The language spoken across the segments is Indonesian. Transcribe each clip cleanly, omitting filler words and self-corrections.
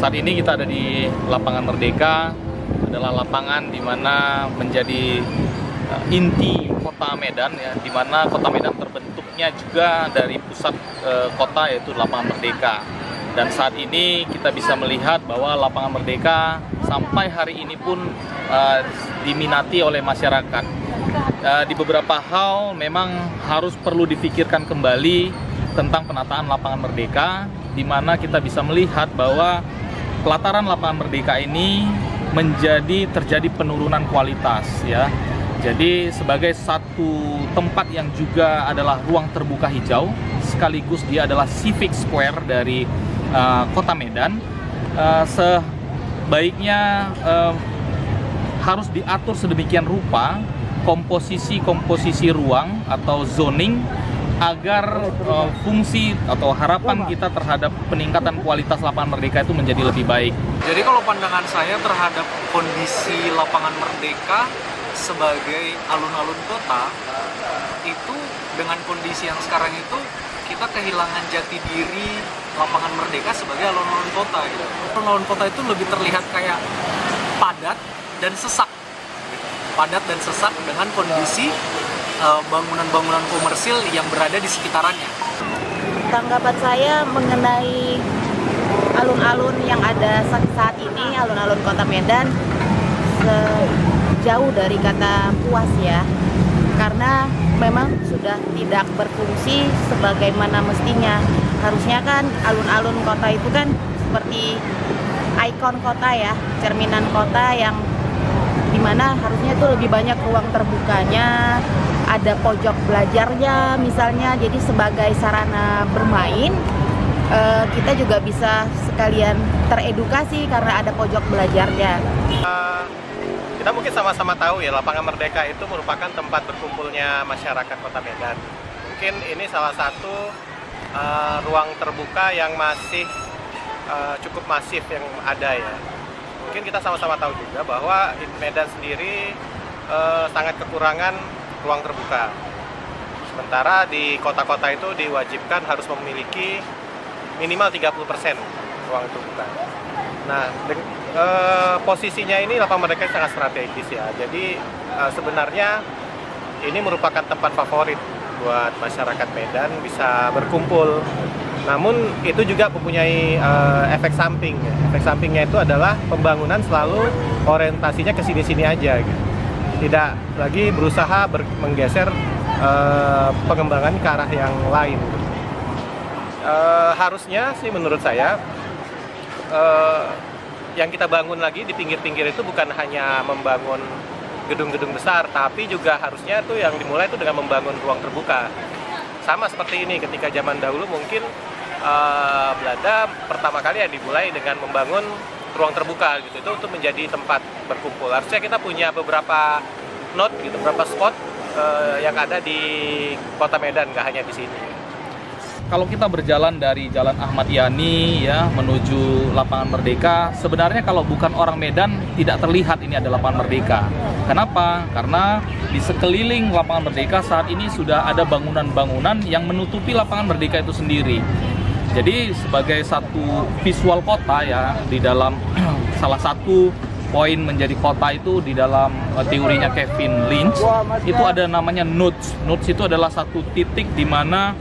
Saat ini kita ada di Lapangan Merdeka, adalah lapangan di mana menjadi inti kota Medan, ya, di mana kota Medan terbentuknya juga dari pusat kota, yaitu Lapangan Merdeka. Dan saat ini kita bisa melihat bahwa Lapangan Merdeka sampai hari ini pun diminati oleh masyarakat. Di beberapa hal memang harus perlu difikirkan kembali tentang penataan Lapangan Merdeka, di mana kita bisa melihat bahwa pelataran Lapangan Merdeka ini terjadi penurunan kualitas, ya. Jadi sebagai satu tempat yang juga adalah ruang terbuka hijau, sekaligus dia adalah civic square dari kota Medan, sebaiknya harus diatur sedemikian rupa komposisi ruang atau zoning, agar fungsi atau harapan kita terhadap peningkatan kualitas Lapangan Merdeka itu menjadi lebih baik. Jadi kalau pandangan saya terhadap kondisi Lapangan Merdeka sebagai alun-alun kota, itu dengan kondisi yang sekarang itu kita kehilangan jati diri Lapangan Merdeka sebagai alun-alun kota gitu. Alun-alun kota itu lebih terlihat kayak padat dan sesak gitu. Padat dan sesak dengan kondisi bangunan-bangunan komersil yang berada di sekitarannya. Tanggapan saya mengenai alun-alun yang ada saat ini, alun-alun kota Medan, jauh dari kata puas, ya. Karena memang sudah tidak berfungsi sebagaimana mestinya. Harusnya kan alun-alun kota itu kan seperti ikon kota, ya, cerminan kota yang dimana harusnya itu lebih banyak ruang terbukanya, ada pojok belajarnya misalnya, jadi sebagai sarana bermain kita juga bisa sekalian teredukasi karena ada pojok belajarnya. Kita mungkin sama-sama tahu ya, Lapangan Merdeka itu merupakan tempat berkumpulnya masyarakat Kota Medan. Mungkin ini salah satu ruang terbuka yang masih cukup masif yang ada, ya. Mungkin kita sama-sama tahu juga bahwa Medan sendiri sangat kekurangan ruang terbuka. Sementara di kota-kota itu diwajibkan harus memiliki minimal 30% ruang terbuka. Nah, posisinya ini Lapangan Merdeka sangat strategis, ya. Jadi sebenarnya ini merupakan tempat favorit buat masyarakat Medan bisa berkumpul. Namun itu juga mempunyai efek samping, ya. Efek sampingnya itu adalah pembangunan selalu orientasinya ke sini-sini aja, gitu. Tidak lagi berusaha menggeser pengembangan ke arah yang lain. Harusnya sih menurut saya yang kita bangun lagi di pinggir-pinggir itu bukan hanya membangun gedung-gedung besar, tapi juga harusnya tuh yang dimulai itu dengan membangun ruang terbuka. Sama seperti ini, ketika zaman dahulu mungkin Belanda pertama kali yang dimulai dengan membangun ruang terbuka gitu, itu untuk menjadi tempat berkumpul. Harusnya kita punya beberapa node gitu, beberapa spot yang ada di Kota Medan, nggak hanya di sini. Kalau kita berjalan dari Jalan Ahmad Yani, ya, menuju Lapangan Merdeka, sebenarnya kalau bukan orang Medan tidak terlihat ini ada Lapangan Merdeka. Kenapa? Karena di sekeliling Lapangan Merdeka saat ini sudah ada bangunan-bangunan yang menutupi Lapangan Merdeka itu sendiri. Jadi sebagai satu visual kota, ya, di dalam salah satu poin menjadi kota itu di dalam teorinya Kevin Lynch, itu ada namanya nodes. Nodes itu adalah satu titik di mana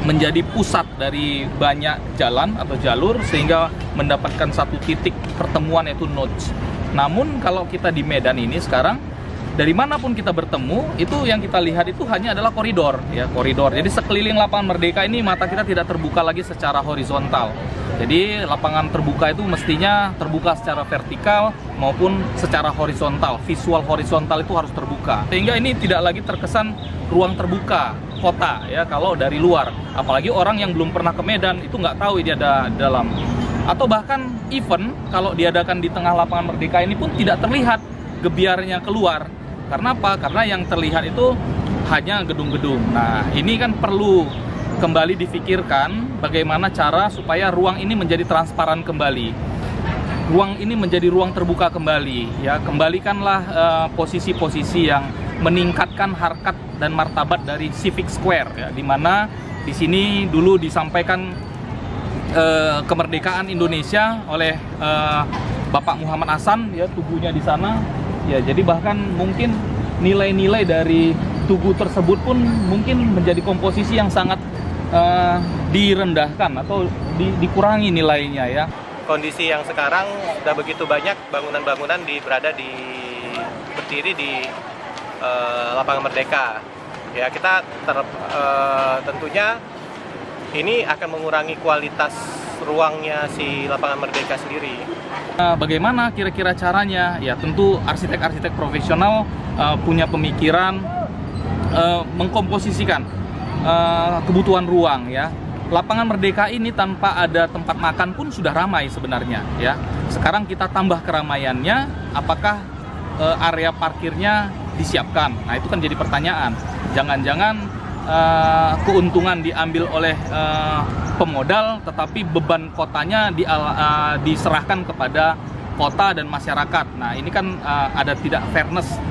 menjadi pusat dari banyak jalan atau jalur sehingga mendapatkan satu titik pertemuan, yaitu nodes. Namun kalau kita di Medan ini sekarang, dari manapun kita bertemu, itu yang kita lihat itu hanya adalah koridor, ya, koridor. Jadi sekeliling Lapangan Merdeka ini mata kita tidak terbuka lagi secara horizontal. Jadi lapangan terbuka itu mestinya terbuka secara vertikal maupun secara horizontal. Visual horizontal itu harus terbuka. Sehingga ini tidak lagi terkesan ruang terbuka kota, ya, kalau dari luar. Apalagi orang yang belum pernah ke Medan itu nggak tahu ini ada di dalam. Atau bahkan event kalau diadakan di tengah Lapangan Merdeka ini pun tidak terlihat gebiarnya keluar. Karena apa? Karena yang terlihat itu hanya gedung-gedung. Nah, ini kan perlu kembali difikirkan bagaimana cara supaya ruang ini menjadi transparan kembali. Ruang ini menjadi ruang terbuka kembali, ya. Kembalikanlah posisi-posisi yang meningkatkan harkat dan martabat dari Civic Square, ya, di mana di sini dulu disampaikan kemerdekaan Indonesia oleh Bapak Muhammad Hasan, ya, tubuhnya di sana. Ya, jadi bahkan mungkin nilai-nilai dari tugu tersebut pun mungkin menjadi komposisi yang sangat direndahkan atau dikurangi nilainya, ya. Kondisi yang sekarang sudah begitu banyak bangunan-bangunan berdiri di Lapangan Merdeka. Ya, kita tentunya ini akan mengurangi kualitas ruangnya si Lapangan Merdeka sendiri. Bagaimana kira-kira caranya? Ya, tentu arsitek-arsitek profesional punya pemikiran mengkomposisikan kebutuhan ruang, ya. Lapangan Merdeka ini tanpa ada tempat makan pun sudah ramai sebenarnya, ya. Sekarang kita tambah keramaiannya, apakah area parkirnya disiapkan? Nah, itu kan jadi pertanyaan. Jangan-jangan keuntungan diambil oleh pemodal, tetapi beban kotanya diserahkan kepada kota dan masyarakat. Nah, ini kan ada tidak fairness.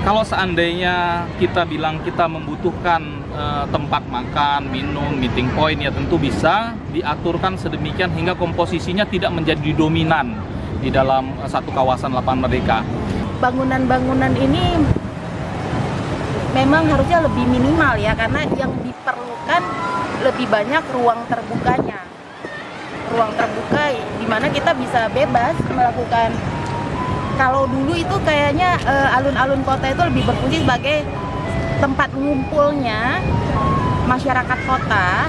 Kalau seandainya kita bilang kita membutuhkan tempat makan, minum, meeting point, ya tentu bisa diaturkan sedemikian hingga komposisinya tidak menjadi dominan di dalam satu kawasan Lapangan Merdeka. Bangunan-bangunan ini memang harusnya lebih minimal, ya, karena yang diperlukan lebih banyak ruang terbukanya. Ruang terbuka di mana kita bisa bebas melakukan. Kalau dulu itu kayaknya alun-alun kota itu lebih berfungsi sebagai tempat ngumpulnya masyarakat kota,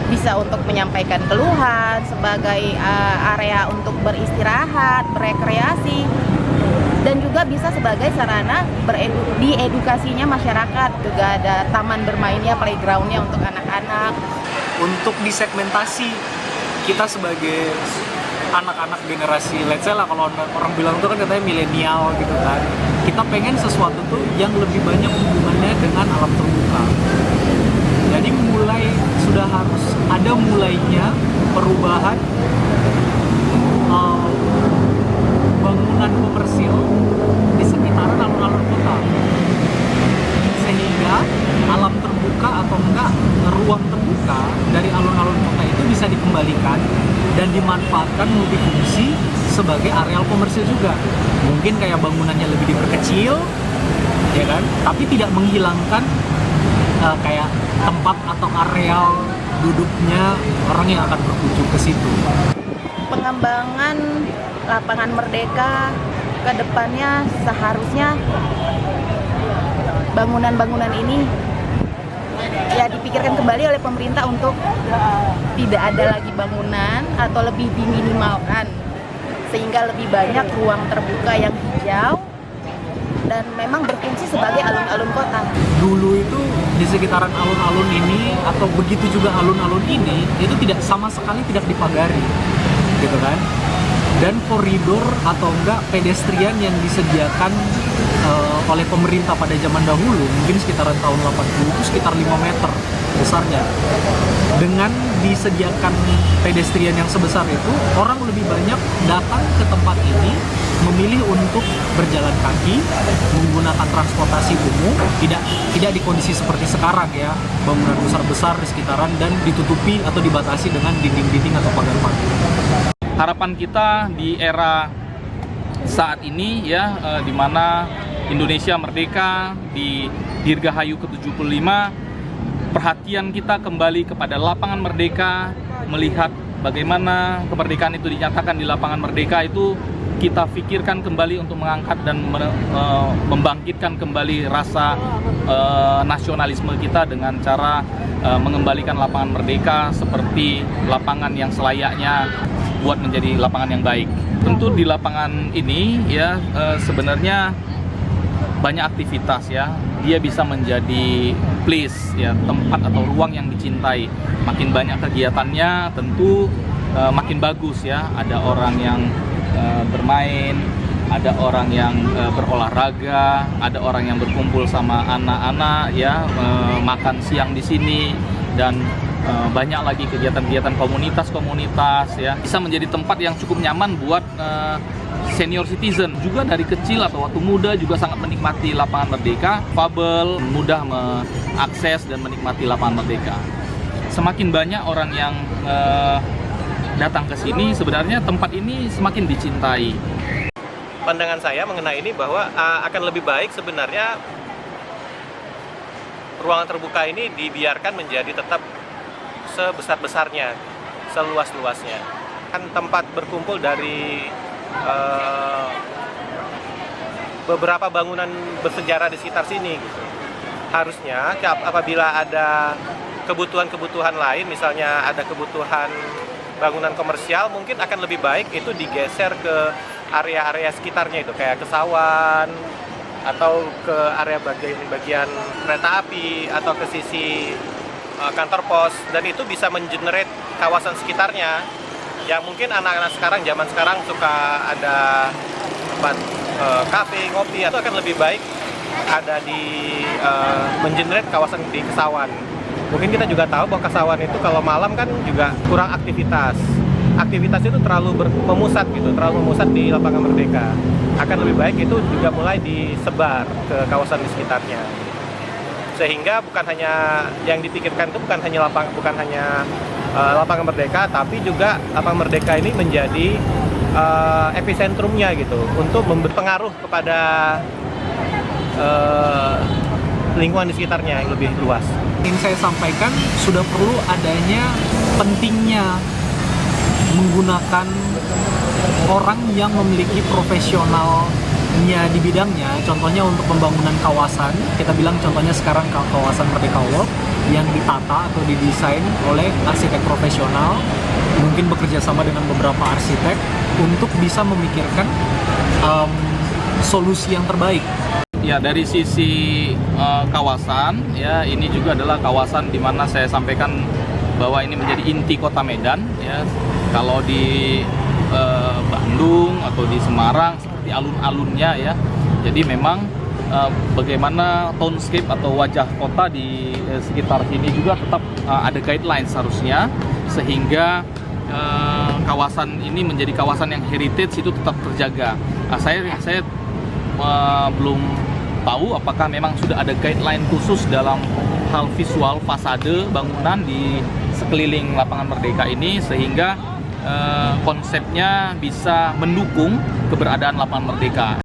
bisa untuk menyampaikan keluhan, sebagai area untuk beristirahat, berekreasi, dan juga bisa sebagai sarana diedukasinya masyarakat. Juga ada taman bermainnya, playgroundnya untuk anak-anak. Untuk disegmentasi, kita sebagai anak-anak generasi, let's say lah, kalau orang bilang itu kan katanya milenial gitu kan, kita pengen sesuatu tuh yang lebih banyak hubungannya dengan alam terbuka. Jadi sudah harus ada mulainya perubahan bangunan komersil di sekitaran alun-alun kota, sehingga alam terbuka atau enggak ruang terbuka dari alun-alun kota itu bisa dikembalikan dan dimanfaatkan multifungsi sebagai areal komersil juga. Mungkin kayak bangunannya lebih diperkecil, ya kan, tapi tidak menghilangkan kayak tempat atau areal duduknya orang yang akan berkunjung ke situ. Pengembangan Lapangan Merdeka ke depannya seharusnya bangunan-bangunan ini ya dipikirkan kembali oleh pemerintah untuk tidak ada lagi bangunan atau lebih diminimalkan, sehingga lebih banyak ruang terbuka yang hijau dan memang berfungsi sebagai alun-alun kota. Dulu itu di sekitaran alun-alun ini atau begitu juga alun-alun ini itu tidak sama sekali tidak dipagari, gitu kan? Dan koridor atau enggak pedestrian yang disediakan oleh pemerintah pada zaman dahulu, mungkin sekitaran tahun 80 itu sekitar 5 meter besarnya. Dengan disediakan pedestrian yang sebesar itu, orang lebih banyak datang ke tempat ini memilih untuk berjalan kaki, menggunakan transportasi umum, tidak di kondisi seperti sekarang, ya, bangunan besar-besar di sekitaran dan ditutupi atau dibatasi dengan dinding-dinding atau pagar-pagar. Harapan kita di era saat ini, ya, di mana Indonesia merdeka di Dirgahayu ke-75, perhatian kita kembali kepada Lapangan Merdeka, melihat bagaimana kemerdekaan itu dinyatakan di Lapangan Merdeka itu kita pikirkan kembali untuk mengangkat dan membangkitkan kembali rasa nasionalisme kita dengan cara mengembalikan Lapangan Merdeka seperti lapangan yang selayaknya buat menjadi lapangan yang baik. Tentu di lapangan ini, ya, sebenarnya banyak aktivitas, ya. Dia bisa menjadi place, ya, tempat atau ruang yang dicintai. Makin banyak kegiatannya, tentu makin bagus, ya. Ada orang yang bermain, ada orang yang berolahraga, ada orang yang berkumpul sama anak-anak, ya, makan siang di sini, dan banyak lagi kegiatan-kegiatan komunitas-komunitas, ya. Bisa menjadi tempat yang cukup nyaman buat senior citizen, juga dari kecil atau waktu muda juga sangat menikmati Lapangan Merdeka. Fabel mudah mengakses dan menikmati Lapangan Merdeka. semakin banyak orang yang datang ke sini, sebenarnya tempat ini semakin dicintai. Pandangan saya mengenai ini bahwa akan lebih baik sebenarnya ruangan terbuka ini dibiarkan menjadi tetap sebesar-besarnya, seluas-luasnya. Kan tempat berkumpul dari beberapa bangunan bersejarah di sekitar sini gitu. Harusnya apabila ada kebutuhan-kebutuhan lain, misalnya ada kebutuhan bangunan komersial, mungkin akan lebih baik itu digeser ke area-area sekitarnya itu, kayak ke Sawan atau ke area bagian kereta api atau ke sisi kantor pos, dan itu bisa mengenerate kawasan sekitarnya yang mungkin anak-anak sekarang, zaman sekarang suka ada tempat kafe, ngopi, atau akan lebih baik ada di mengenerate kawasan di Kesawan. Mungkin kita juga tahu bahwa Kesawan itu kalau malam kan juga kurang aktivitas. Aktivitas itu terlalu memusat gitu, terlalu memusat di Lapangan Merdeka. Akan lebih baik itu juga mulai disebar ke kawasan di sekitarnya. Sehingga bukan hanya yang dipikirkan itu bukan hanya Lapangan Merdeka, tapi juga Lapangan Merdeka ini menjadi episentrumnya gitu, untuk berpengaruh kepada lingkungan di sekitarnya yang lebih luas. Ingin saya sampaikan, sudah perlu adanya pentingnya menggunakan orang yang memiliki profesionalnya di bidangnya. Contohnya untuk pembangunan kawasan, kita bilang contohnya sekarang kawasan Merdeka Walk yang ditata atau didesain oleh arsitek profesional, mungkin bekerja sama dengan beberapa arsitek untuk bisa memikirkan solusi yang terbaik. Ya, dari sisi kawasan, ya ini juga adalah kawasan di mana saya sampaikan bahwa ini menjadi inti kota Medan. Ya, kalau di Bandung atau di Semarang seperti alun-alunnya, ya. Jadi memang bagaimana townscape atau wajah kota di sekitar sini juga tetap ada guidelines harusnya, sehingga kawasan ini menjadi kawasan yang heritage itu tetap terjaga. Saya belum tahu apakah memang sudah ada guideline khusus dalam hal visual fasade bangunan di sekeliling Lapangan Merdeka ini, sehingga konsepnya bisa mendukung keberadaan Lapangan Merdeka.